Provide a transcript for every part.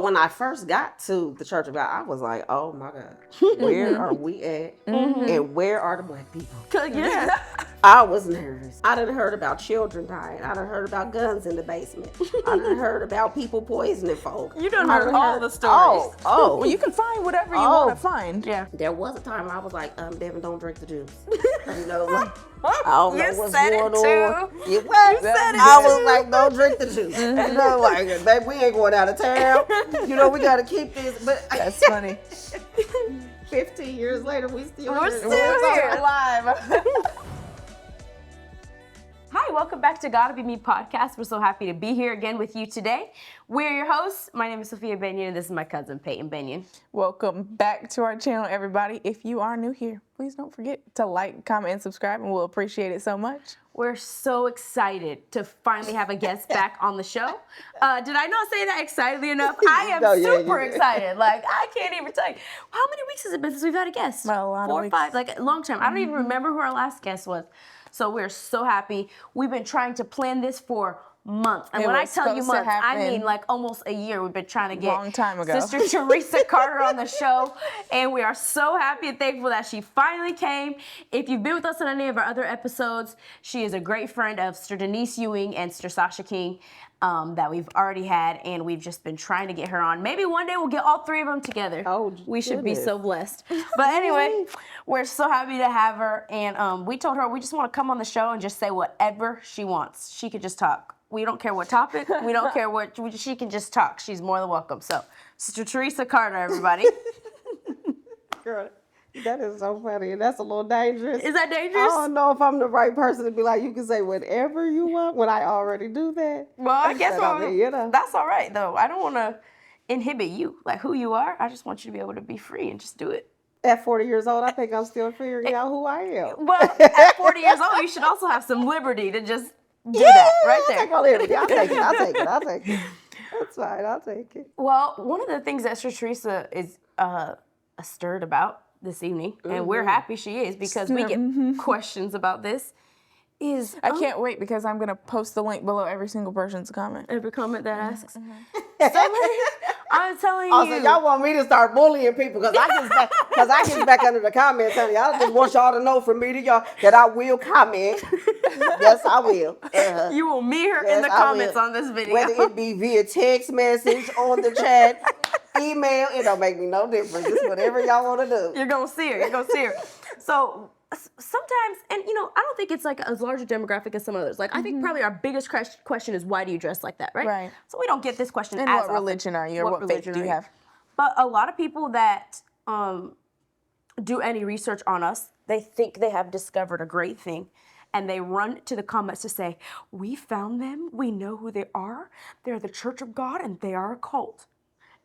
When I first got to the Church of God, I was like, oh my God, where are we at? And where are the black people? Yeah. I was nervous. I done heard about children dying. I done heard about guns in the basement. I done heard about people poisoning folk. You done heard all the stories. Oh. Well, you can find whatever you want to find. Yeah. There was a time I was like, Devin, don't drink the juice. You know, like, I don't know You what's said going it on. too. You what? You said it I too. was like, don't drink the juice. You know, like, baby, we ain't going out of town. You know, we got to keep this. But That's funny. 15 years later, we're still here. Live. Hi, welcome back to Gotta Be Me podcast. We're so happy to be here again with you today. We're your hosts. My name is Sophia Benyon, and this is my cousin Peyton Benyon. Welcome back to our channel, everybody. If you are new here, please don't forget to like, comment, and subscribe, and we'll appreciate it so much. We're so excited to finally have a guest back on the show. Did I not say that excitedly enough? I am super excited. Like, I can't even tell you. How many weeks has it been since we've had a guest? About a lot of 4 or weeks. 5, like a long time. I don't even remember who our last guest was. So we're so happy. We've been trying to plan this for months. And It when I was tell you supposed to months, I happen mean like almost a year. We've been trying to get Long time ago. Sister Teresa Carter on the show. And we are so happy and thankful that she finally came. If you've been with us on any of our other episodes, she is a great friend of Sister Denise Ewing and Sister Sasha King that we've already had. And we've just been trying to get her on. Maybe one day we'll get all 3 of them together. Oh, we should be goodness. so blessed. But anyway, we're so happy to have her. And we told her we just want to come on the show and just say whatever she wants. She could just talk. We don't care what topic. We don't care what. She can just talk. She's more than welcome. So, Sister Teresa Carter, everybody. Girl, that is so funny. And that's a little dangerous. Is that I dangerous? don't know if I'm the right person to be like, you can say whatever you want when I already do that. Well, I guess But, I mean, you know. that's all right, though. I don't want to inhibit you, like who you are. I just want you to be able to be free and just do it. At 40 years old, I think I'm still figuring out who I am. Well, at 40 years old, you should also have some liberty to just do that right I'll there. take all liberty. I'll take it. That's fine. I'll take it. Well, one of the things that Sister Teresa is stirred about this evening, and we're happy she is because we get questions about this, is I can't wait because I'm going to post the link below every single person's comment. every comment that asks. I'm telling Also, you. y'all want me to start bullying people because I get back under the comments, honey. I just want y'all to know from me to y'all that I will comment. Yes, I will. You will meet her in Yes, the I comments will. on this video. Whether it be via text message, on the chat, email, it don't make me no difference. Just whatever y'all want to do. You're going to see her. You're going to see her. So sometimes, and you know, I don't think it's like as large a demographic as some others. Like, I think probably our biggest question is, why do you dress like that, right? Right. So we don't get this question And as what often. religion are you or what faith religion do you are have? But a lot of people that do any research on us, they think they have discovered a great thing. And they run to the comments to say, we found them, we know who they are, they're the Church of God, and they are a cult.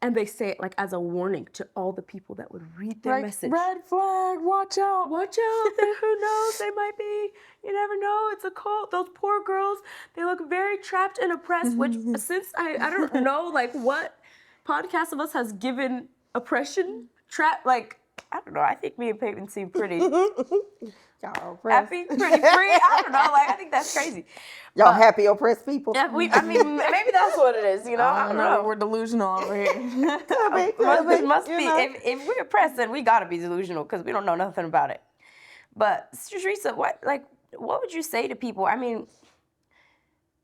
And they say it like as a warning to all the people that would read their message. Red flag, watch out. Watch out, who knows, they might be, you never know, it's a cult. Those poor girls, they look very trapped and oppressed, which since I don't know like what podcast of us has given oppression, like, I don't know, I think me and Peyton seem pretty Y'all oppressed. happy, pretty free. I don't know, like I think that's crazy. Y'all happy oppressed people. Yeah, I mean, maybe that's what it is, you know? I don't know. We're delusional over here. Must you be. know. If we're oppressed, then we gotta be delusional because we don't know nothing about it. But Sister Teresa, what would you say to people? I mean,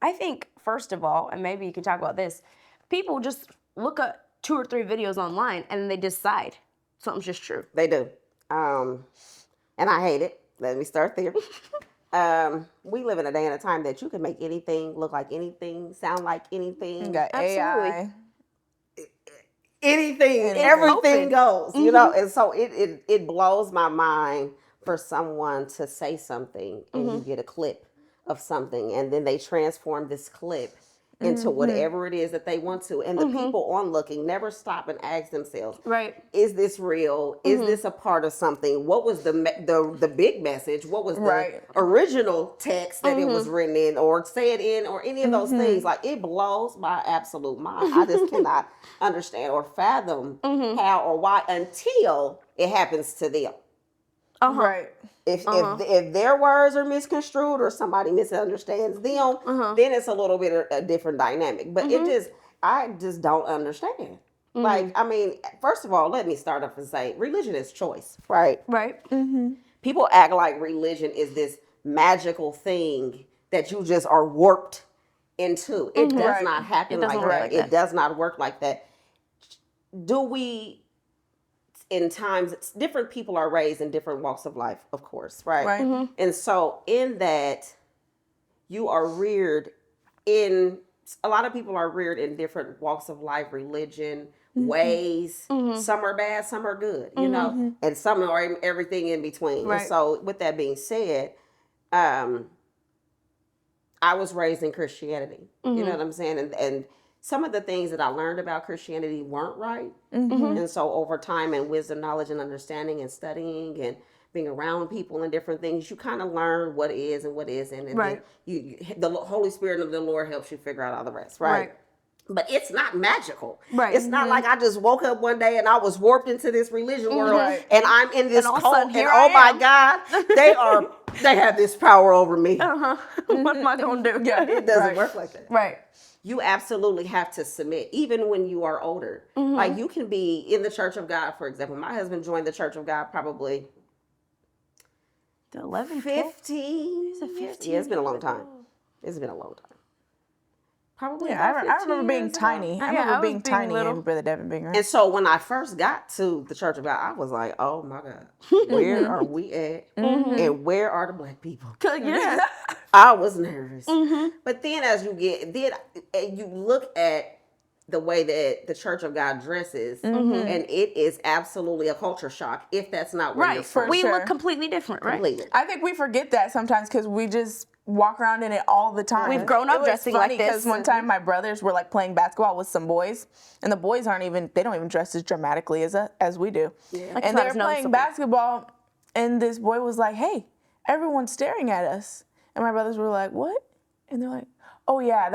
I think first of all, and maybe you can talk about this, people just look at 2 or 3 videos online and then they decide something's just true. They do. And I hate it. Let me start there. We live in a day and a time that you can make anything look like anything, sound like anything. You got AI. Anything, everything goes, you know, and so it blows my mind for someone to say something and you get a clip of something and then they transform this clip into whatever it is that they want to, and the people on looking never stop and ask themselves, Right. is this real? Is this a part of something? What was the big message? What was the original text that it was written in or said in or any of those things? Like, it blows my absolute mind. I just cannot understand or fathom how or why until it happens to them. Right. If their words are misconstrued or somebody misunderstands them, then it's a little bit of a different dynamic. But I just don't understand. Like, I mean, first of all, let me start off and say religion is choice, right? Right. People act like religion is this magical thing that you just are warped into. It does not happen It doesn't like work that. like It that. does not work like that. Do we, in times, different people are raised in different walks of life, of course, right? Right. And so, in that, you are reared in, a lot of people are reared in different walks of life, religion, ways. Some are bad, some are good, you know, and some are everything in between. And Right. so, with that being said, I was raised in Christianity. You know what I'm saying? And some of the things that I learned about Christianity weren't right. And so over time and wisdom, knowledge, and understanding and studying and being around people and different things, you kind of learn what is and what isn't. And Right. then the Holy Spirit of the Lord helps you figure out all the rest, right? Right. But it's not magical. Right. It's not like I just woke up one day and I was warped into this religion world Right. and I'm in this all of a cult sudden, and here oh I my am. God, they have this power over me. What am I gonna do? Yeah. It doesn't Right. work like that. Right. You absolutely have to submit, even when you are older. Like you can be in the Church of God, for example. My husband joined the Church of God probably The 11, 15. 15 Yeah, it's been a long time. It's been a long time. Probably Yeah, about I remember 15 being years ago. tiny. I Yeah, remember I was being being tiny little. and Brother Devin being around. And so when I first got to the Church of God, I was like, oh my God, where are we at? And where are the black people? Yeah. I was nervous. But then as you you look at the way that the Church of God dresses, and it is absolutely a culture shock if that's not where you're Right. from. We sure. look completely different, right? Completely. I think we forget that sometimes because we just walk around in it all the time. We've grown up It was dressing funny like this. because one time my brothers were like playing basketball with some boys, and the boys they don't even dress as dramatically as we do. Like, it's And not they as were playing noticeable. basketball, and this boy was like, "Hey, everyone's staring at us," and my brothers were like, "What?" And they're like, "Oh yeah,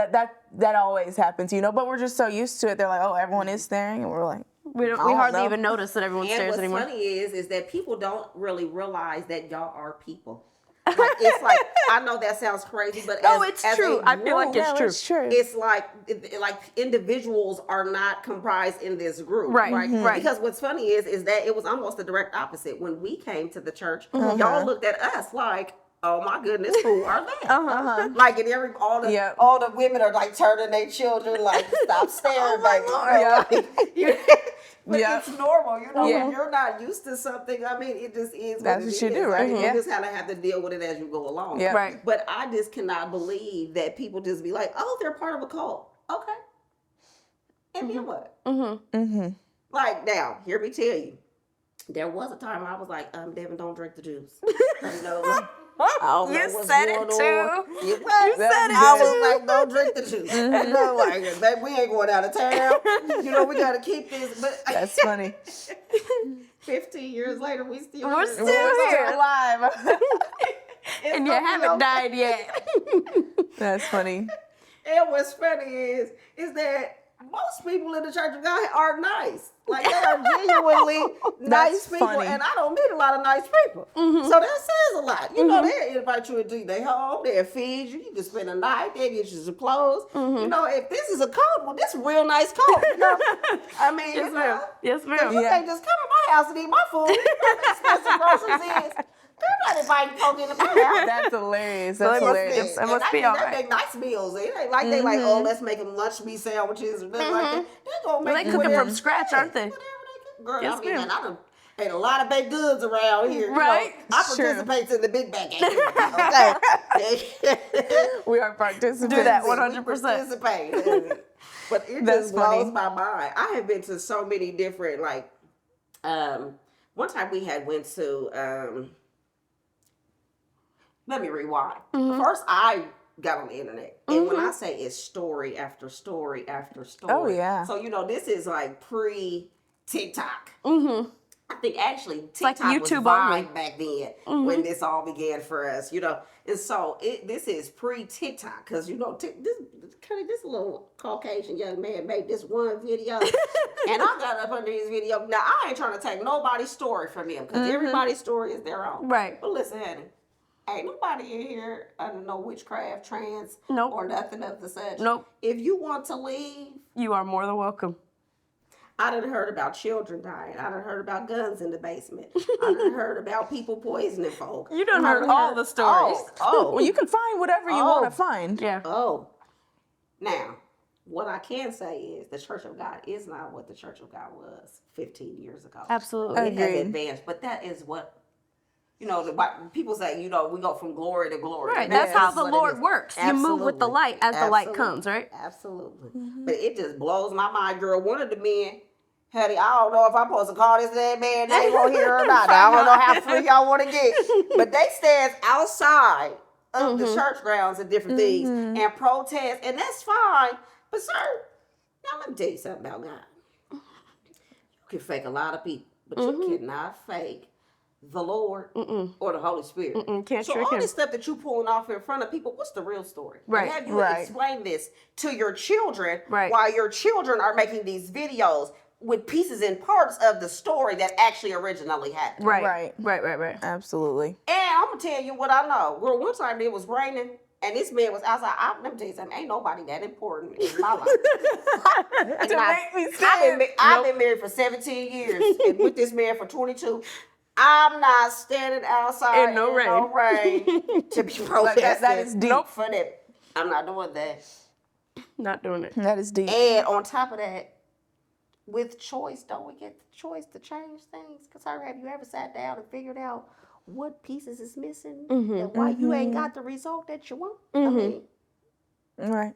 that always happens, you know." But we're just so used to it. They're like, "Oh, everyone is staring," and we're like, We I hardly don't know. even notice that everyone And stares what's anymore. funny is that people don't really realize that y'all are people. Like, it's like, I know that sounds crazy, but No, as, it's as true. a I feel like group, it's "No, true. it's true." it's like individuals are not comprised in this group, Right, right? right. Because what's funny is that it was almost the direct opposite. When we came to the church, y'all looked at us like, oh my goodness, who are they? Like, and all the women are like turning their children like, stop staring, baby. But Yep. it's normal, you know. Yeah. When you're not used to something, I mean, it just is. That's what what it you is. do, right? You Yeah. just kind of have to deal with it as you go along. Yeah. Right. But I just cannot believe that people just be like, oh, they're part of a cult. Okay. And then what? Like, now, hear me tell you. There was a time I was like, Devin, don't drink the juice. You know, like, I don't know You what's said going it on. too. You what? said it I too. was like, don't drink the juice. You know, like, baby, we ain't going out of town. You know, we got to keep this. But That's funny. 15 years later, we're still We're here. still We're here. still alive. And you haven't died yet. That's funny. And what's funny is that most people in the Church of God are nice. Like, they are genuinely nice That's people. funny. And I don't meet a lot of nice people. So that says a lot. You know, they invite you into their home, they'll feed you, you can spend a night, they'll get you some clothes. You know, if this is a cult, well, this is a real nice cult. You know? I mean, Yes, you ma'am. know. Yes, ma'am. You Yeah. can't just come to my house and eat my food. You know how expensive groceries is. They're not inviting folk into my house. That's hilarious. So That's it must hilarious. be- It must be they all right. make nice meals. It ain't like they like, oh, let's make them lunch meat sandwiches or nothing like that. They're gonna Well, make they you cooking whatever- from scratch, aren't they? Whatever they cook. Girl, Yes, I mean, ma'am. man, I done ate a lot of baked goods around here. Right. You know, I True. participate in the big bag activity. Okay. We are participants. Do that We 100%. participate. But it That's just blows funny. my mind. I have been to so many different, like, one time we had went to, let me rewind. First, I got on the internet. And when I say it's story after story after story. Oh, yeah. So, you know, this is like pre-TikTok. I think actually like TikTok was YouTube Vine only. back then when this all began for us, you know. And so this is pre-TikTok because, you know, this little Caucasian young man made this one video. And I got up under his video. Now, I ain't trying to take nobody's story from him because everybody's story is their own. Right. But listen, honey. Ain't nobody in here under no witchcraft, trance, Nope. or nothing of the such. Nope. If you want to leave, You are more than welcome. I done heard about children dying. I done heard about guns in the basement. I done heard about people poisoning folk. You done I heard all the stories. Well, you can find whatever you want to find. Yeah. Oh. Now, what I can say is the Church of God is not what the Church of God was 15 years ago. Absolutely. It has advanced, but that is what, people say, we go from glory to glory. Right. That's how the Lord works. Absolutely. You move with the light as the light comes, right? Absolutely. But it just blows my mind, girl. One of the men, honey, I don't know if I'm supposed to call this man name on here or not. I don't know how free y'all want to get. But they stand outside of the church grounds and different things and protest, and that's fine. But sir, now let me tell you something about God. You can fake a lot of people, but you cannot fake the Lord or the Holy Spirit. Can't so trick all him. this stuff that you pulling off in front of people, what's the real story? Right. And have you explained this to your children Right. while your children are making these videos with pieces and parts of the story that actually originally happened? Right. Absolutely. And I'm gonna tell you what I know. Well, one time it was raining and this man was outside. Let me tell you something. Ain't nobody that important in my life. Make me stand. I've been married for 17 years and with this man for 22. I'm not standing outside In no rain to be protesting. that is deep. Nope, for that. I'm not doing that. Not doing it. That is deep. And on top of that, with choice, don't we get the choice to change things? Because have you ever sat down and figured out what pieces is missing and why you ain't got the result that you want? I mean, Right.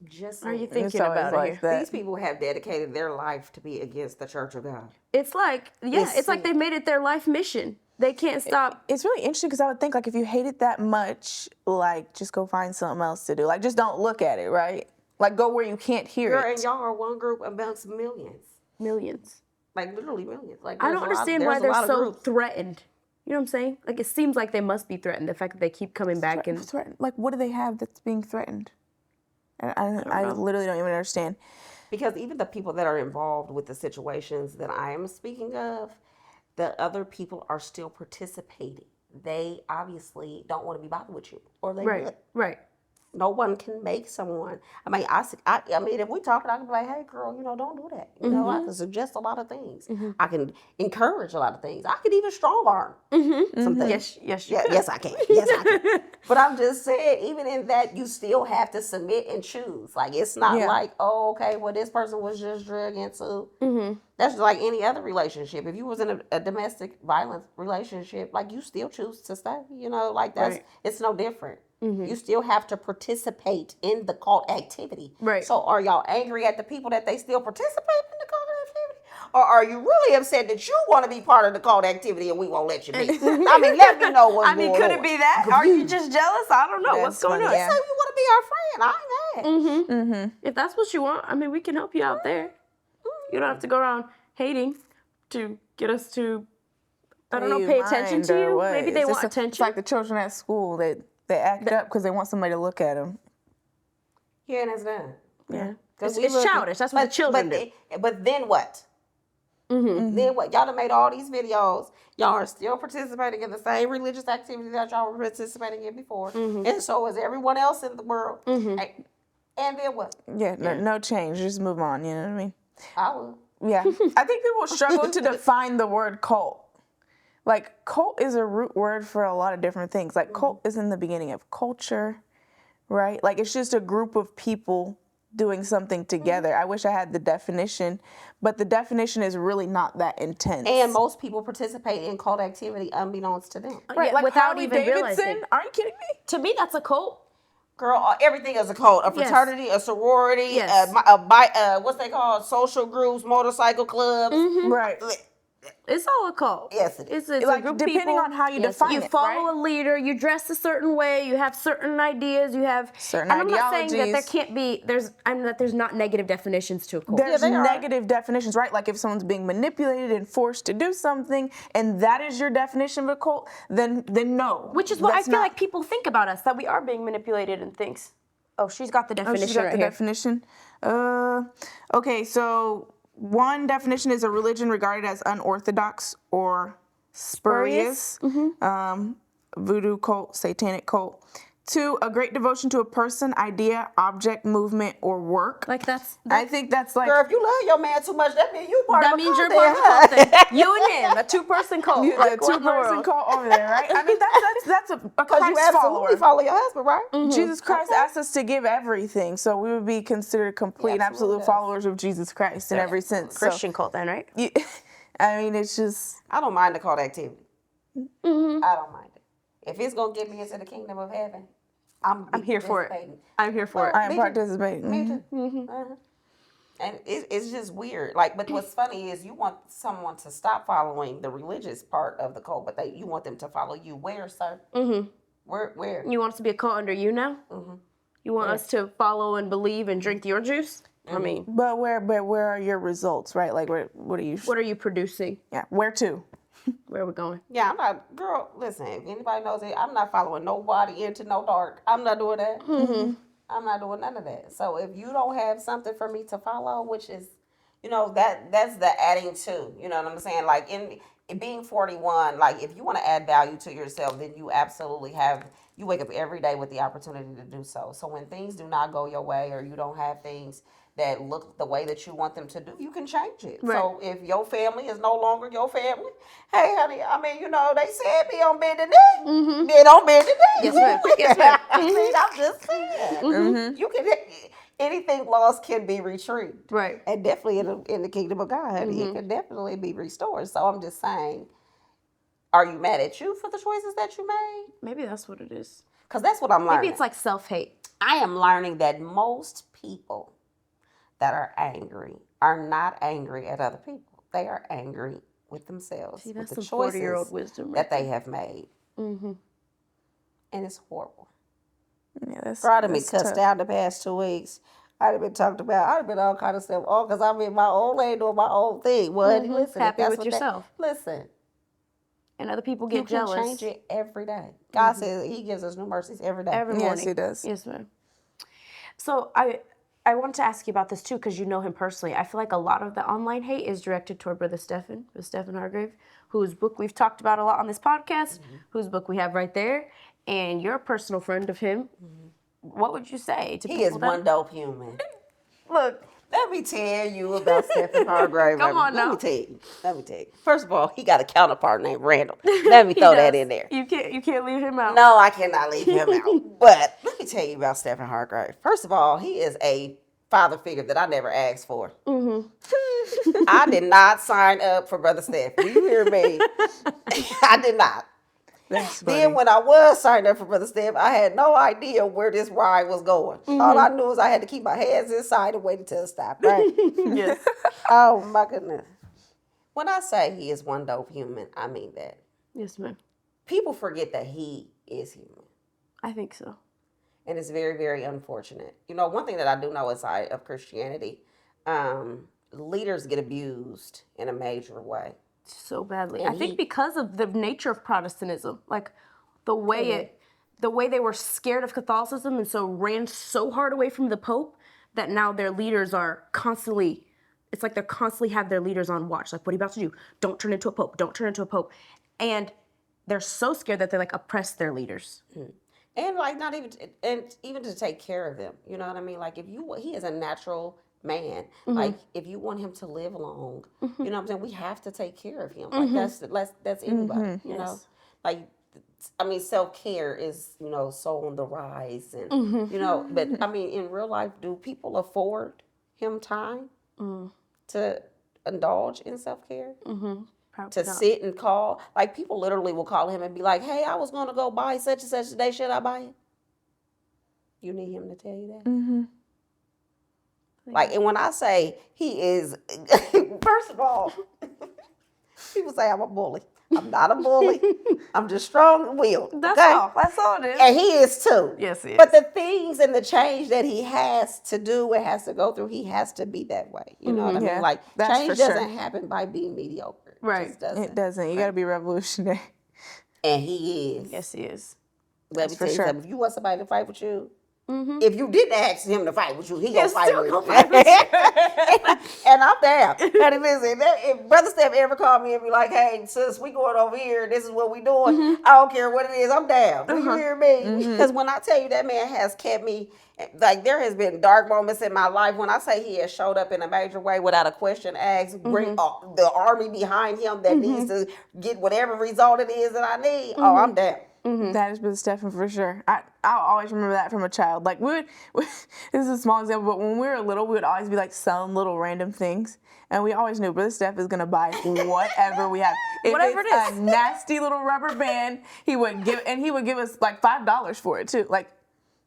just Are you saying. thinking always about like it? that. These people have dedicated their life to be against the Church of God. It's like, it's like they made it their life mission. They can't stop. It's really interesting because I would think like if you hate it that much, like just go find something else to do. Like just don't look at it, right? Like go where you can't hear Girl, it. and y'all are one group amongst millions. Millions. Like literally millions. Like I don't understand why they're so groups. threatened. You know what I'm saying? Like, it seems like they must be threatened. The fact that they keep coming back and Like what do they have that's being threatened? I literally don't even understand. Because even the people that are involved with the situations that I am speaking of, the other people are still participating. They obviously don't want to be bothered with you, or they would. right. No one can make someone. I mean, I mean, if we talking, I can be like, "Hey, girl, don't do that." I can suggest a lot of things. I can encourage a lot of things. I could even strong arm some things. Yes, Yes, I can. Yes, I can. But I'm just saying, even in that, you still have to submit and choose. Like, it's not like, oh, okay, well, this person was just drug into. That's like any other relationship. If you was in a domestic violence relationship, like, you still choose to stay. Like that's it's no different. You still have to participate in the cult activity. Right. So are y'all angry at the people that they still participate in the cult activity? Or are you really upset that you want to be part of the cult activity and we won't let you be? I mean, let me know what's going on. could it be that? Are you just jealous? I don't know. What's going on? They say you want to be our friend. I ain't mad. If that's what you want, I mean, we can help you out there. You don't have to go around hating to get us to, I don't know, pay attention to you. Maybe they want attention. It's like the children at school that they act up because they want somebody to look at them. Yeah, and that's done. Yeah. It's childish. That's what the children do. But then what? Then what? Y'all done made all these videos. Y'all are still participating in the same religious activity that y'all were participating in before. And so is everyone else in the world. And then what? Yeah, no change. Just move on. You know what I mean? I will. Yeah. I think people struggle to define the word cult. Like, cult is a root word for a lot of different things. Like, cult is in the beginning of culture, right? Like, it's just a group of people doing something together. I wish I had the definition, but the definition is really not that intense. And most people participate in cult activity unbeknownst to them. Right, like without Harley even Davidson. realizing. Are you kidding me? To me, that's a cult. Girl, everything is a cult. A fraternity, a sorority, Yes. What's they called? Social groups, motorcycle clubs. Right. It's all a cult. Yes, it is. It's Like, a group of depending people. on how you define you it, follow right? a leader, you dress a certain way, you have certain ideas, you have Certain and I'm not saying that there ideologies. can't be that there's not negative definitions to a cult. There's they are. negative definitions, right? Like if someone's being manipulated and forced to do something, and that is your definition of a cult, then no. Which is what I That's feel not- like people think about us, that we are being manipulated and things. Oh, she's got the Oh, definition she's got right the here. definition. Okay, so one definition is a religion regarded as unorthodox or spurious. Voodoo cult, satanic cult. 2, a great devotion to a person, idea, object, movement, or work. Like I think that's like. Girl, if you love your man too much, that means you part that of a means you're cult part of then, the cult then. You and him, a 2-person cult. The Like, what in the 2-person world? cult over there, right? I mean, that's a Because you Christ absolutely follower. follow your husband, right? Jesus Christ asked us to give everything, so we would be considered complete and absolute followers of Jesus Christ in every sense. Christian cult then, right? I mean, it's just. I don't mind the cult activity. I don't mind it. If it's gonna get me into the kingdom of heaven, I'm here for it. participating. I'm here for it. I'm participating. Me too. And it's just weird. Like, but what's funny is you want someone to stop following the religious part of the cult, but you want them to follow you. Where, sir? Where? You want us to be a cult under you now? You want us to follow and believe and drink your juice? I mean, But where are your results, right? Like, what are you? what are you producing? Yeah, where to? Where are we going? Yeah, I'm not, girl, listen, if anybody knows it, I'm not following nobody into no dark. I'm not doing that. I'm not doing none of that. So if you don't have something for me to follow, which is, that's the adding to, you know what I'm saying? Like in being 41, like if you want to add value to yourself, then you absolutely you wake up every day with the opportunity to do so. So when things do not go your way or you don't have things that look the way that you want them to do, you can change it. Right. So if your family is no longer your family, hey, honey, I mean, they said be on bended knee. Then on bended knee. Yes, ma'am. Yes, ma'am. I mean, I'm just saying. You can, anything lost can be retrieved. Right. And definitely in the kingdom of God, honey, it can definitely be restored. So I'm just saying, are you mad at you for the choices that you made? Maybe that's what it is. Because that's what I'm learning. Maybe it's like self-hate. I am learning that most people that are angry are not angry at other people. They are angry with themselves. See, that's with the some 40-year-old wisdom that they have made. And it's horrible. Yeah, that's. Girl, I'd have been that's cussed tough. out the past 2 weeks. I'd have been talked about. I'd have been all kind of stuff. Oh, because I'm in my own lane doing my own thing. Well, listen, Happy if that's with what yourself. Listen, And other people you get can jealous. change it every day. God says He gives us new mercies every day. Every Yes, morning. He does. Yes, ma'am. So I wanted to ask you about this too, because you know him personally. I feel like a lot of the online hate is directed toward Brother Stephen Hargrave, whose book we've talked about a lot on this podcast, whose book we have right there, and you're a personal friend of him. What would you say to He people is one dope human. Look, Let me tell you about Stephen Hargrave. Come on now. Let me tell you. First of all, he got a counterpart named Randall. Let me throw that in there. You can't leave him out. No, I cannot leave him out. But let me tell you about Stephen Hargrave. First of all, he is a father figure that I never asked for. I did not sign up for Brother Steph. Do you hear me? I did not. That's Then funny. when I was signed up for Brother Steph, I had no idea where this ride was going. All I knew was I had to keep my hands inside and wait until it stopped, right? Yes. Oh my goodness. When I say he is one dope human, I mean that. Yes, ma'am. People forget that he is human. I think so. And it's very, very unfortunate. One thing that I do know inside of Christianity, leaders get abused in a major way. So badly. And I think because of the nature of Protestantism, like the way they were scared of Catholicism and so ran so hard away from the Pope that now their leaders are constantly, it's like they constantly have their leaders on watch. Like, what are you about to do? Don't turn into a Pope. Don't turn into a Pope. And they're so scared that they like oppress their leaders. And like not even, and even to take care of them. You know what I mean? Like he is a natural man. Like if you want him to live long, you know what I'm saying? We have to take care of him. Like that's anybody, you know? Like, I mean, self-care is, so on the rise and, but I mean, in real life, do people afford him time to indulge in self-care? To sit and call, like people literally will call him and be like, hey, I was going to go buy such and such today. Should I buy it? You need him to tell you that? Like, and when I say he is, first of all, people say I'm a bully. I'm not a bully. I'm just strong-willed. That's okay? all. That's all it is. And he is too. Yes, he is. But the things and the change that he has to do and has to go through, he has to be that way. You know what I mean? Like, that's change for sure. doesn't happen by being mediocre. Right. It just doesn't. It doesn't. You got to be revolutionary. And he is. Yes, he is. Let me tell you sure. something. If you want somebody to fight with you, If you didn't ask him to fight with you, he gonna fight still with gonna you. fight with you. And I'm down. And listen, if Brother Steph ever called me and be like, hey, sis, we going over here, this is what we doing, I don't care what it is, I'm down. Do you hear me? Because when I tell you that man has kept me, like there has been dark moments in my life when I say he has showed up in a major way without a question asked, bring the army behind him that needs to get whatever result it is that I need. Oh, I'm down. That is Brother Stephen for sure. I'll always remember that from a child. Like this is a small example, but when we were little, we would always be like selling little random things, and we always knew Brother Steph is gonna buy whatever we have. If Whatever it's it is. a nasty little rubber band, he would give us like $5 for it too. Like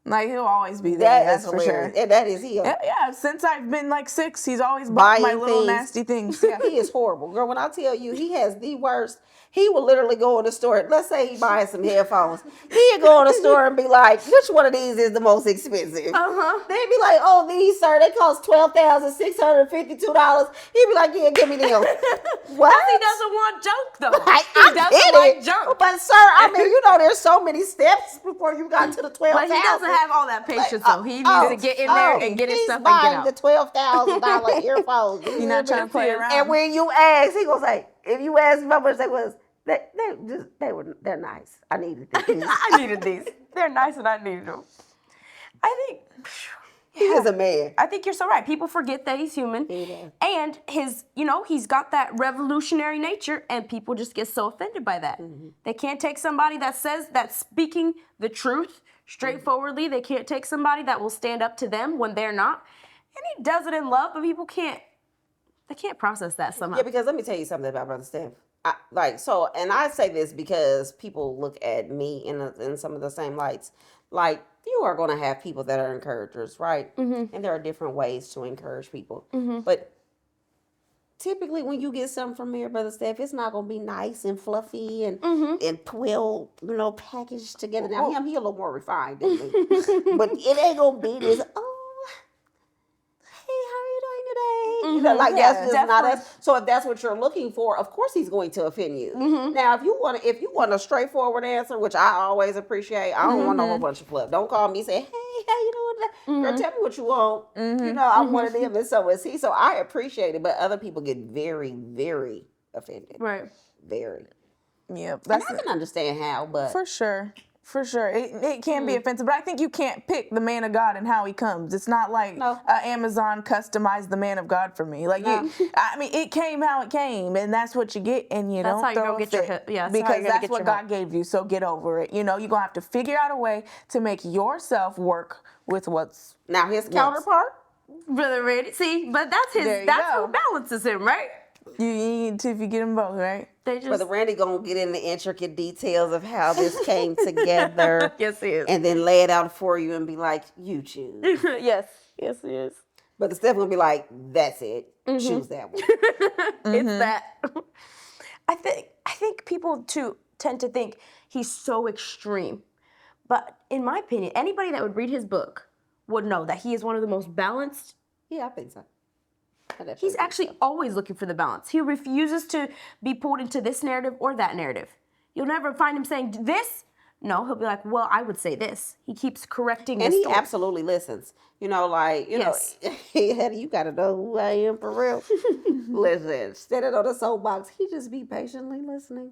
he'll always be there. That is That's for sure. hilarious. And that is him. Yeah, since I've been like 6, he's always bought my Buying little things. nasty things. Yeah. He is horrible. Girl, when I tell you he has the worst, he will literally go in the store. Let's say he buys some headphones. He'll go in the store and be like, which one of these is the most expensive? They'd be like, oh, these, sir, they cost $12,652. He'd be like, yeah, give me them. What? He doesn't want junk though. I He doesn't get like it. junk. But sir, I mean, you know, there's so many steps before you got to the 12,000. But he doesn't have all that patience though. He needs to get in there and get his stuff and get out. He's buying the $12,000 earphones. He's not trying to play around. And when you ask, he gonna say, if you ask how much they was, they're nice. I needed these. I needed these. They're nice and I needed them. I think He is a man. I think you're so right. People forget that he's human. And he's got that revolutionary nature and people just get so offended by that. They can't take somebody that's speaking the truth straightforwardly. They can't take somebody that will stand up to them when they're not. And he does it in love, but people can't process that somehow. Yeah, because let me tell you something about Brother Steph. And I say this because people look at me in some of the same lights. Like, you are going to have people that are encouragers, right? And there are different ways to encourage people. But typically when you get something from me or Brother Steph, it's not going to be nice and fluffy and well, packaged together. Now, he a little more refined than me. But it ain't going to be this, that's just not us. So if that's what you're looking for, of course he's going to offend you. Now, if you want a straightforward answer, which I always appreciate, I don't want no whole bunch of fluff. Don't call me and say, hey, how you doing? Girl, tell me what you want. I'm one of them, and so is he. So I appreciate it, but other people get very, very offended. Right. Very. Yep. And I can understand how, but For sure. It can be offensive, but I think you can't pick the man of God and how he comes. It's not like Amazon customized the man of God for me. Like it came how it came, and that's what you get, and you don't throw a fit. Because that's what God gave you. So get over it. You're gonna have to figure out a way to make yourself work with what's now his counterpart. Brother Randy, see, but that's what balances him, right? You need to if you get them both, right? Brother Randy gonna get in the intricate details of how this came together. Yes, he is. And then lay it out for you and be like, you choose. Yes, he is. But the Steph gonna be like, that's it. Choose that one. It's that. I think people too tend to think he's so extreme. But in my opinion, anybody that would read his book would know that he is one of the most balanced. Yeah, I think so. He's actually always looking for the balance. He refuses to be pulled into this narrative or that narrative. You'll never find him saying this. No, he'll be like, well, I would say this. He keeps correcting and the he story. absolutely listens. You know, you got to know who I am for real. Listen, standing on the soapbox, he just be patiently listening.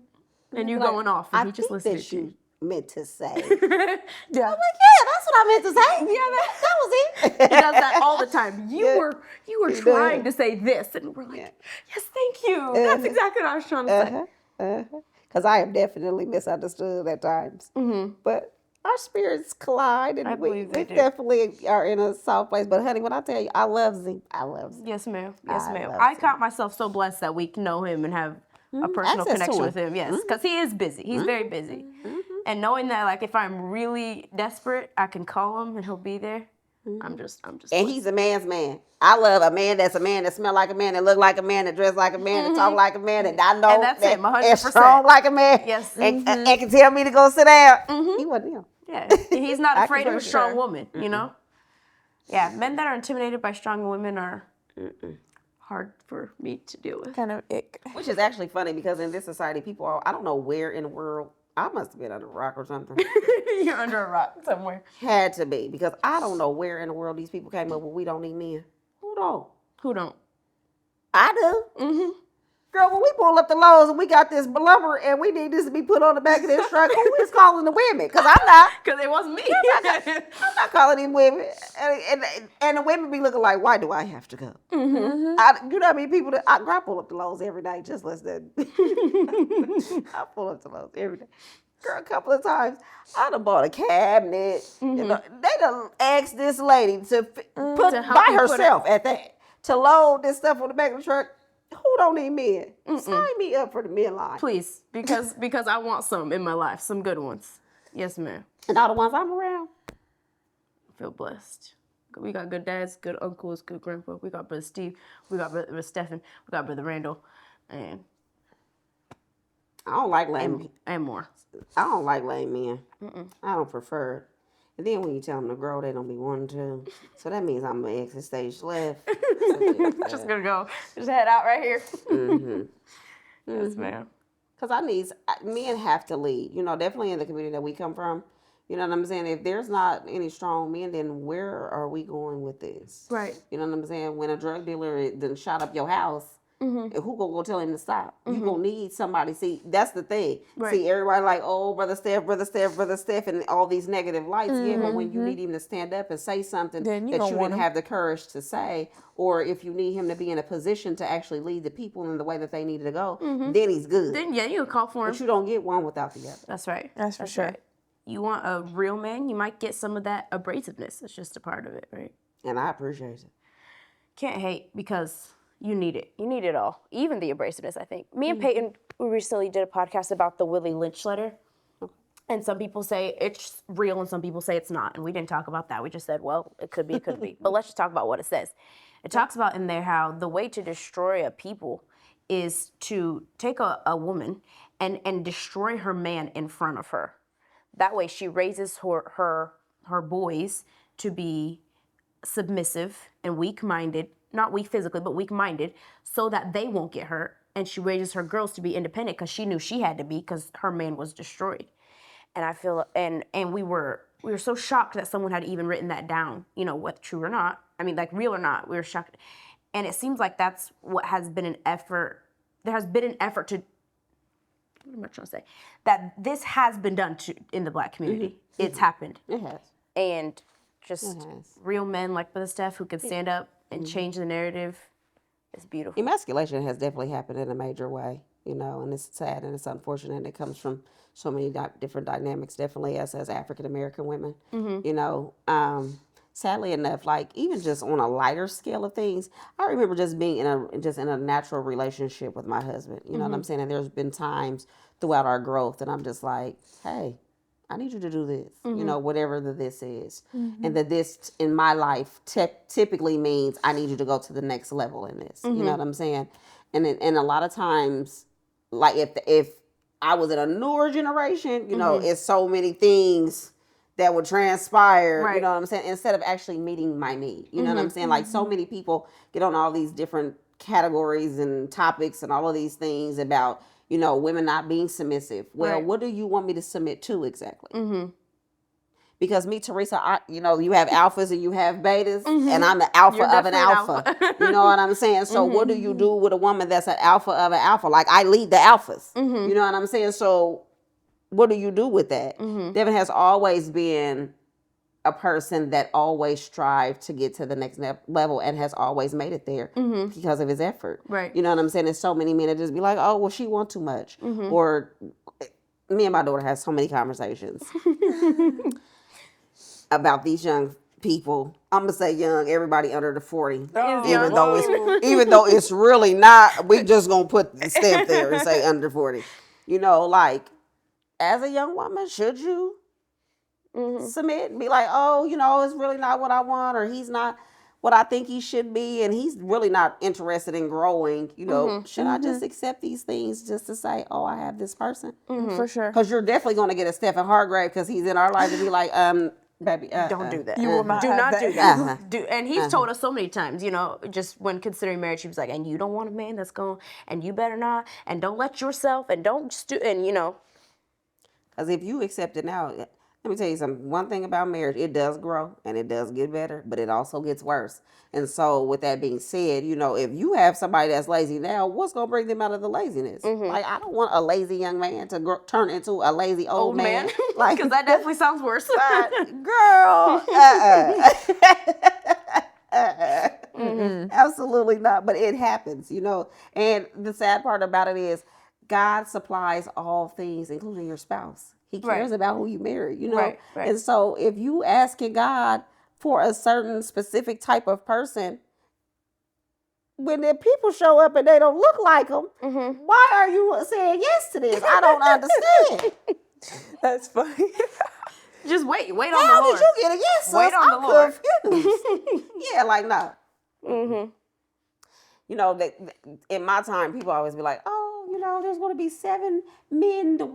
And you going off, and he just listens to you. Meant to say. Yeah. I'm like, yeah, that's what I meant to say. Yeah, that was it. He does that all the time. You were trying to say this, and we're like, yes, thank you. That's exactly what I was trying to say. Because I have definitely misunderstood at times. But our spirits collide, and we definitely are in a soft place. But honey, when I tell you, I love Z. I love Z. Yes, ma'am. Yes, ma'am. I count myself so blessed that we know him and have a personal connection with him. Yes, because he is busy. He's very busy. And knowing that, like, if I'm really desperate, I can call him and he'll be there. I'm just. And blessed. He's a man's man. I love a man that smell like a man, that look like a man, that dress like a man, that talk like a man, and I know and that's him, 100%. And strong like a man. Yes. And can tell me to go sit down. He wasn't him. Yeah. He's not afraid of a strong woman, you know? Yeah. Men that are intimidated by strong women are hard for me to deal with. Kind of ick. Which is actually funny because in this society, I don't know where in the world. I must have been under a rock or something. You're under a rock somewhere. Had to be, because I don't know where in the world these people came up with we don't need men. Who don't? Who don't? I do. Mm-hmm. Girl, when we pull up the Lowe's and we got this lumber and we need this to be put on the back of this truck, who is calling the women? Because I'm not. Because it wasn't me. I'm not calling these women. And the women be looking like, why do I have to go? Mm-hmm. You know how many people that I pull up the Lowe's every day, just less than. I pull up the Lowe's every day. Girl, a couple of times, I done bought a cabinet. Mm-hmm. You know, they done asked this lady to put by herself at that, to load this stuff on the back of the truck. Who don't need men? Sign me up for the men line. Please, because I want some in my life, some good ones. Yes, ma'am. And all the ones I'm around. I feel blessed. We got good dads, good uncles, good grandpa. We got Brother Steve. We got Brother Stephen. We got Brother Randall. And I don't like lame and more. I don't like lame men. I don't prefer it. And then when you tell them to grow, they don't be wanting to. So that means I'm going to exit stage left. Just going to go. Just head out right here. Mm-hmm. Yes, ma'am. Because men have to lead. You know, definitely in the community that we come from. You know what I'm saying? If there's not any strong men, then where are we going with this? Right. You know what I'm saying? When a drug dealer then shot up your house, who gonna go tell him to stop? You gonna need somebody. See, that's the thing. Right. See, everybody like, oh, Brother Steph, and all these negative lights. Yeah, but when you need him to stand up and say something that you didn't have the courage to say, or if you need him to be in a position to actually lead the people in the way that they needed to go, then he's good. Then you call for him. But you don't get one without the other. That's right. That's for sure. Right. You want a real man, you might get some of that abrasiveness. It's just a part of it, right? And I appreciate it. Can't hate because you need it. You need it all. Even the abrasiveness, I think. Me and Peyton, we recently did a podcast about the Willie Lynch letter. And some people say it's real and some people say it's not. And we didn't talk about that. We just said, well, it could be, it could be. But let's just talk about what it says. It talks about in there how the way to destroy a people is to take a woman and destroy her man in front of her. That way she raises her boys to be submissive and weak-minded, not weak physically, but weak-minded, so that they won't get hurt. And she raises her girls to be independent because she knew she had to be because her man was destroyed. And I feel, and we were so shocked that someone had even written that down, you know, whether true or not. I mean, like real or not, we were shocked. And it seems like that's what has been an effort. There has been an effort to, what am I trying to say? That this has been done in the Black community. It's happened. It has. And just real men like Brother Steph who could stand up and change the narrative. It's beautiful. Emasculation has definitely happened in a major way, you know, and it's sad and it's unfortunate. And it comes from so many different dynamics, definitely as African-American women, you know. Sadly enough, like even just on a lighter scale of things, I remember just being in a natural relationship with my husband, you know what I'm saying? And there's been times throughout our growth and I'm just like, hey, I need you to do this, you know, whatever this is. And that this in my life typically means I need you to go to the next level in this. You know what I'm saying? And a lot of times, like if I was in a newer generation, you know, it's so many things that would transpire, you know what I'm saying, instead of actually meeting my need. You know what I'm saying? Like so many people get on all these different categories and topics and all of these things about, you know, women not being submissive. Well, what do you want me to submit to exactly? Because me, Teresa, you know, you have alphas and you have betas, and I'm the alpha of an alpha. You know what I'm saying? So what do you do with a woman that's an alpha of an alpha? Like I lead the alphas. You know what I'm saying? So what do you do with that? Devin has always been a person that always strived to get to the next level and has always made it there because of his effort. Right. You know what I'm saying? There's so many men that just be like, oh, well, she wants too much. Or me and my daughter have so many conversations about these young people. I'm gonna say young, everybody under the 40. Even though it's really not, we just gonna put the stamp there and say under 40. You know, like as a young woman, should you submit and be like, oh, you know, it's really not what I want, or he's not what I think he should be, and he's really not interested in growing, you know, should I just accept these things just to say, oh, I have this person? For sure. Because you're definitely going to get a Stephen Hargrave because he's in our life to be like, baby, don't do that. You will not do have not that. do that. And he's told us so many times, you know, just when considering marriage, he was like, and you don't want a man that's going, and you better not, and don't let yourself, and don't, and you know. Because if you accept it now, let me tell you something. One thing about marriage, it does grow and it does get better, but it also gets worse. And so, with that being said, if you have somebody that's lazy now, what's gonna bring them out of the laziness? Like, I don't want a lazy young man to turn into a lazy old man. Like, because that definitely sounds worse. Girl, absolutely not. But it happens, And the sad part about it is, God supplies all things, including your spouse. He cares about who you marry, Right. And so if you asking God for a certain specific type of person, when the people show up and they don't look like them, why are you saying yes to this? I don't understand. That's funny. Just wait on the Lord. How did you get a yes? Wait on the Lord. Confused. Yeah, like, no. In my time, people always be like, oh, there's going to be 7 women to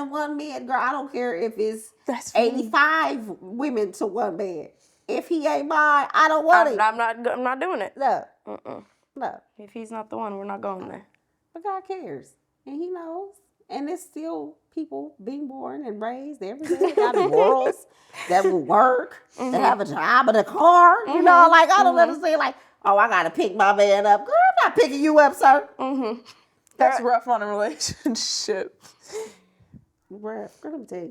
1 man. Girl, I don't care if it's 85 women to 1 man. If he ain't mine, I don't want it. I'm not doing it. No. No. If he's not the one, we're not going there. But God cares. And he knows. And it's still people being born and raised every day. They got morals that will work. That have a job and a car. I don't understand. Like, oh, I got to pick my man up. Girl, I'm not picking you up, sir. That's rough on a relationship. Girl, let me tell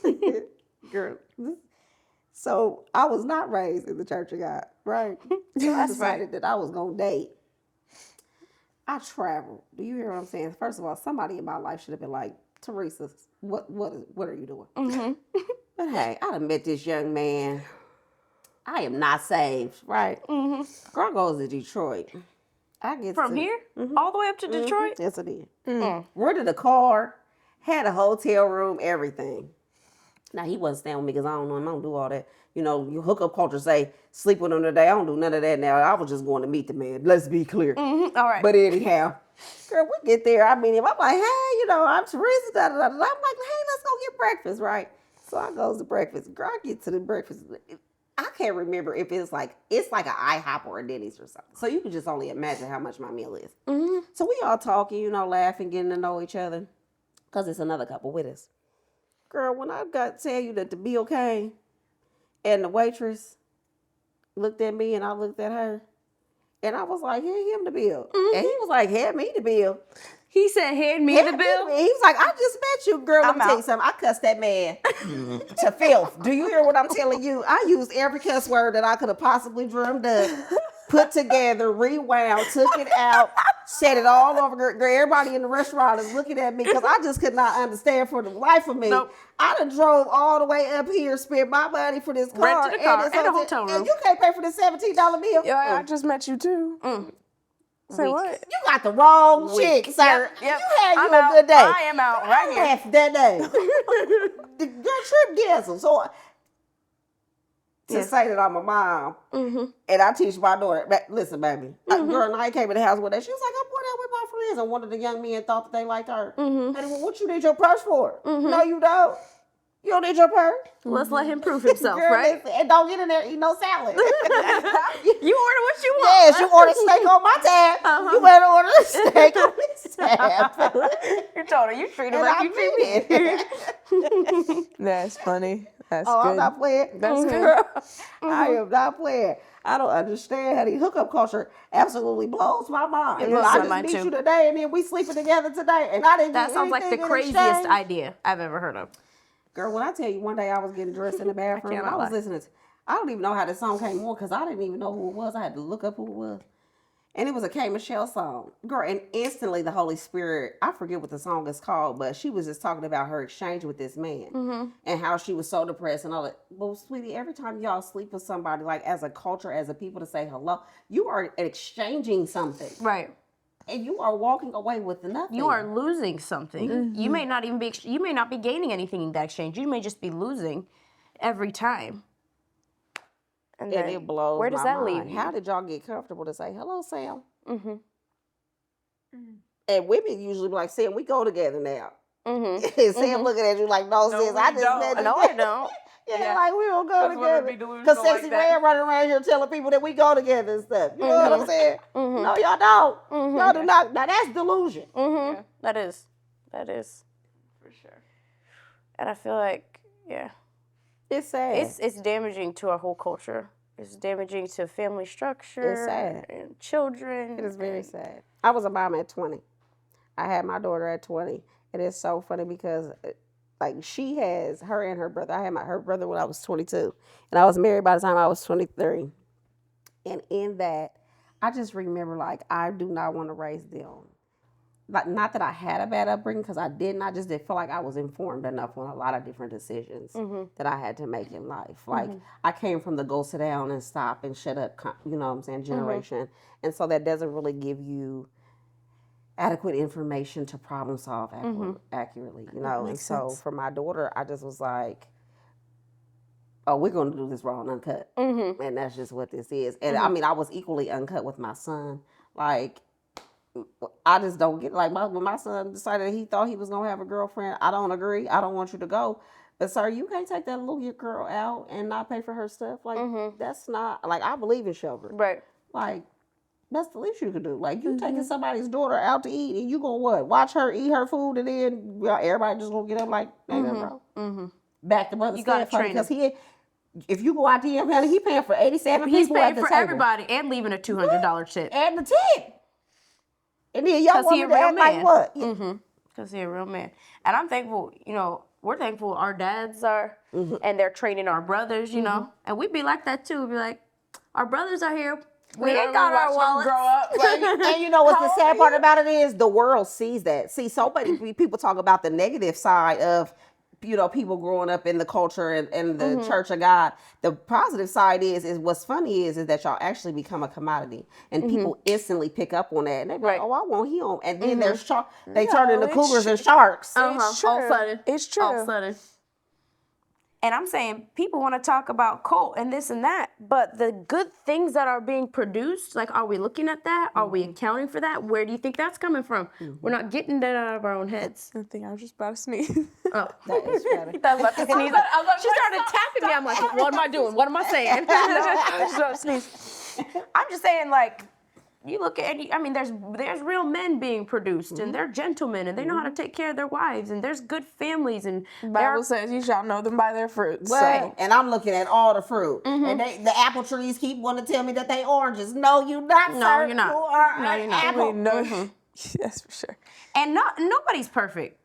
you. Girl. So I was not raised in the Church of God, right? So I decided that I was going to date. I traveled. Do you hear what I'm saying? First of all, somebody in my life should have been like, Teresa, what are you doing? But hey, I done met this young man. I am not saved, right? Girl goes to Detroit. I get From here? All the way up to Detroit? Yes, I did. Rented a car, had a hotel room, everything. Now, he wasn't staying with me because I don't know him. I don't do all that. You hookup culture say, sleep with him today. I don't do none of that now. I was just going to meet the man. Let's be clear. All right. But anyhow, girl, we get there. I mean, I'm like, hey, I'm Teresa. Da, da, da, da. I'm like, hey, let's go get breakfast, right? So I goes to breakfast. Girl, I get to the breakfast. I can't remember if it's like an IHOP or a Denny's or something. So you can just only imagine how much my meal is. So we all talking, laughing, getting to know each other. Because it's another couple with us. Girl, when I got to tell you that the bill came and the waitress looked at me and I looked at her and I was like, hand him the bill. And he was like, hand me the bill. He said, hand me the bill? He was like, I just met you, girl. Let me tell you something. I cussed that man to filth. Do you hear what I'm telling you? I used every cuss word that I could have possibly drummed up, put together, rewound, took it out, said it all over. Girl, everybody in the restaurant is looking at me because I just could not understand for the life of me. Nope. I done drove all the way up here, spent my money for this car. Rented a car and a hotel room. And you can't pay for this $17 meal. Yeah, I just met you too. Say what? You got the wrong chick, sir. Yep. You had I'm a out. good day. I am out right here. Half that day. The girl trip canceled. So to say that I'm a mom and I teach my daughter, listen, baby. A girl and I came in the house with her. She was like, I'm going out with my friends. And one of the young men thought that they liked her. And I said, well, what you need your purse for? No, you don't. You don't need your purse. Let's let him prove himself, Girl, right? listen, and don't get in there eat no salad. You order what you want. Yes, you order steak on my tab. You better order steak on this tab. You told her you treat him And like I you treat me. mean it. That's funny. That's Oh, good. I'm not playing. That's good. Girl, I am not playing. I don't understand how the hookup culture absolutely blows my mind. It blows I my just mind meet too. you today and then we sleeping together today and I didn't That get sounds like the anything in craziest exchange. idea I've ever heard of. Girl, when I tell you one day I was getting dressed in the bathroom and I was listening to, I don't even know how the song came on because I didn't even know who it was. I had to look up who it was. And it was a K. Michelle song. Girl, and instantly the Holy Spirit, I forget what the song is called, but she was just talking about her exchange with this man and how she was so depressed and all that. Well, sweetie, every time y'all sleep with somebody, like as a culture, as a people to say hello, you are exchanging something. Right. And you are walking away with nothing. You are losing something. You may not even be. You may not be gaining anything in that exchange. You may just be losing every time. And it blows where does my that mind. leave you? How did y'all get comfortable to say hello, Sam? And women usually be like, Sam, we go together now. And Sam looking at you like, no, sis, I just met you. No, I don't. Yeah, like we don't go together. Because Because Sexy Red running around here telling people that we go together and stuff. You know what I'm saying? No, y'all don't. Y'all do not. Now that's delusion. That is. For sure. And I feel like, yeah, It's sad. it's damaging to our whole culture. It's damaging to family structure. It's sad. And children. It is very sad. I was a mom at 20. I had my daughter at 20. It is so funny because, like, she has her and her brother. I had her brother when I was 22, and I was married by the time I was 23. And in that, I just remember, like, I do not want to raise them. Like, not that I had a bad upbringing, because I didn't. I just didn't feel like I was informed enough on a lot of different decisions that I had to make in life. Like, I came from the go sit down and stop and shut up, you know what I'm saying, generation. And so that doesn't really give you adequate information to problem solve accurately, you know. And so for my daughter, I just was like, oh, we're going to do this raw and uncut. And that's just what this is. And I mean, I was equally uncut with my son. Like, I just don't get, like, when my son decided he thought he was going to have a girlfriend, I don't agree. I don't want you to go. But, sir, you can't take that little girl out and not pay for her stuff. Like, that's not, like, I believe in chivalry. Right. Like, that's the least you could do. Like, you taking somebody's daughter out to eat and you gonna what? Watch her eat her food and then everybody just gonna get up like, hey, bro. Back to brother. You gotta train him. Because if you go out to him, he paying for 87 He's people at paying the for table. everybody and leaving a $200 tip. And the tip. And then y'all want he me a to real act like man. what? Because he's a real man. And I'm thankful, you know, we're thankful our dads are, and they're training our brothers, you know. And we'd be like that too. We'd be like, our brothers are here. We ain't got our wallets. Grow up. Like, And you know what's the sad part about it is the world sees that. See, so many people talk about the negative side of, you know, people growing up in the culture and the church of God. The positive side is what's funny is that y'all actually become a commodity. And people instantly pick up on that. And they're like, oh, I want him. And then there's they turn into cougars and sharks. It's true. All of a sudden. It's true. All of a sudden. And I'm saying people want to talk about cult and this and that, but the good things that are being produced, like, are we looking at that? Are we accounting for that? Where do you think that's coming from? We're not getting that out of our own heads. I think I was just about to sneeze. Oh, That is funny. you thought I was about to sneeze. She started tapping me. I'm like, what am I doing? What am I saying? I was just about to sneeze. I'm just saying, like, you look at, I mean, there's real men being produced, and they're gentlemen, and they know how to take care of their wives, and there's good families, and The Bible says you shall know them by their fruits. Right. So. And I'm looking at all the fruit. And the apple trees keep wanting to tell me that they oranges. No, you're not, No, sir. you're not. You are No, an you're not. apple. No, that's for sure. And nobody's perfect.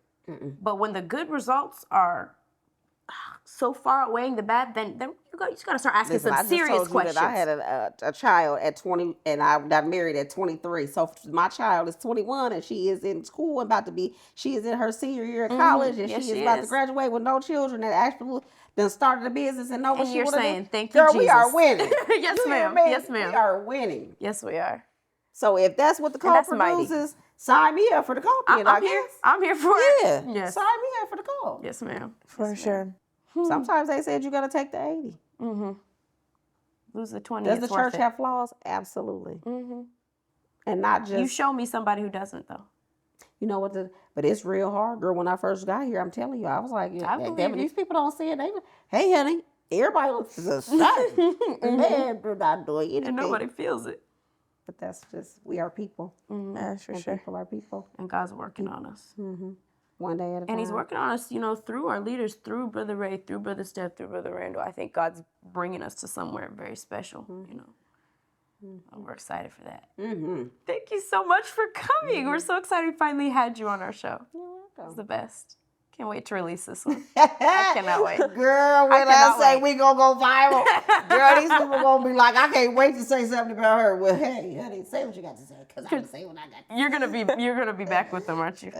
But when the good results are so far outweighing the bad, then you just got to start asking Listen, some I just serious told you questions. that I had a child at 20, and I got married at 23. So my child is 21, and she is in school, she is in her senior year of college, and Yes, she is she about is. to graduate with no children, and actually then started a business and know what And she you're wanna do. saying, thank you, Girl, we are Jesus. winning. Yes, You hear ma'am. me? Yes, ma'am. We are winning. Yes, we are. So if that's what the call that's mighty. produces, sign me up for the call. I'm here. I'm here for it. Yeah. Yes. Sign me up for the call. Yes, ma'am. For sure. Sometimes they said you got to take the 80. Lose the 20. Does it's the worth church it. have flaws? Absolutely. And not just. You show me somebody who doesn't, though. You know what? But it's real hard, girl. When I first got here, I'm telling you, I was like, believe these people don't see it. Hey, honey, everybody looks the same. Man, they're not doing anything. And nobody feels it. But that's just, we are people. That's for And sure. people are people. And God's working on us. One day at a time. And he's working on us, you know, through our leaders, through Brother Ray, through Brother Steph, through Brother Randall. I think God's bringing us to somewhere very special, you know. And we're excited for that. Thank you so much for coming. We're so excited we finally had you on our show. You're It's welcome. the best. Can't wait to release this one. I cannot wait. Girl, when I cannot say wait. we gonna go viral, girl, these people gonna be like, I can't wait to say something about her. Well, hey, honey, say what you got to say, because I'm gonna say what I got to say. You're gonna be back with them, aren't you?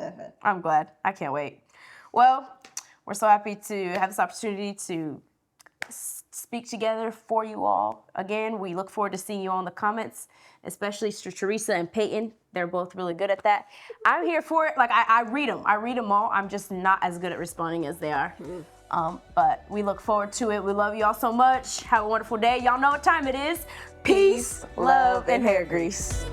I'm glad. I can't wait. Well, we're so happy to have this opportunity to speak together for you all. Again, we look forward to seeing you all in the comments, especially Teresa and Peyton. They're both really good at that. I'm here for it. Like, I read them. I read them all. I'm just not as good at responding as they are. But we look forward to it. We love you all so much. Have a wonderful day. Y'all know what time it is. Peace, love, and hair grease.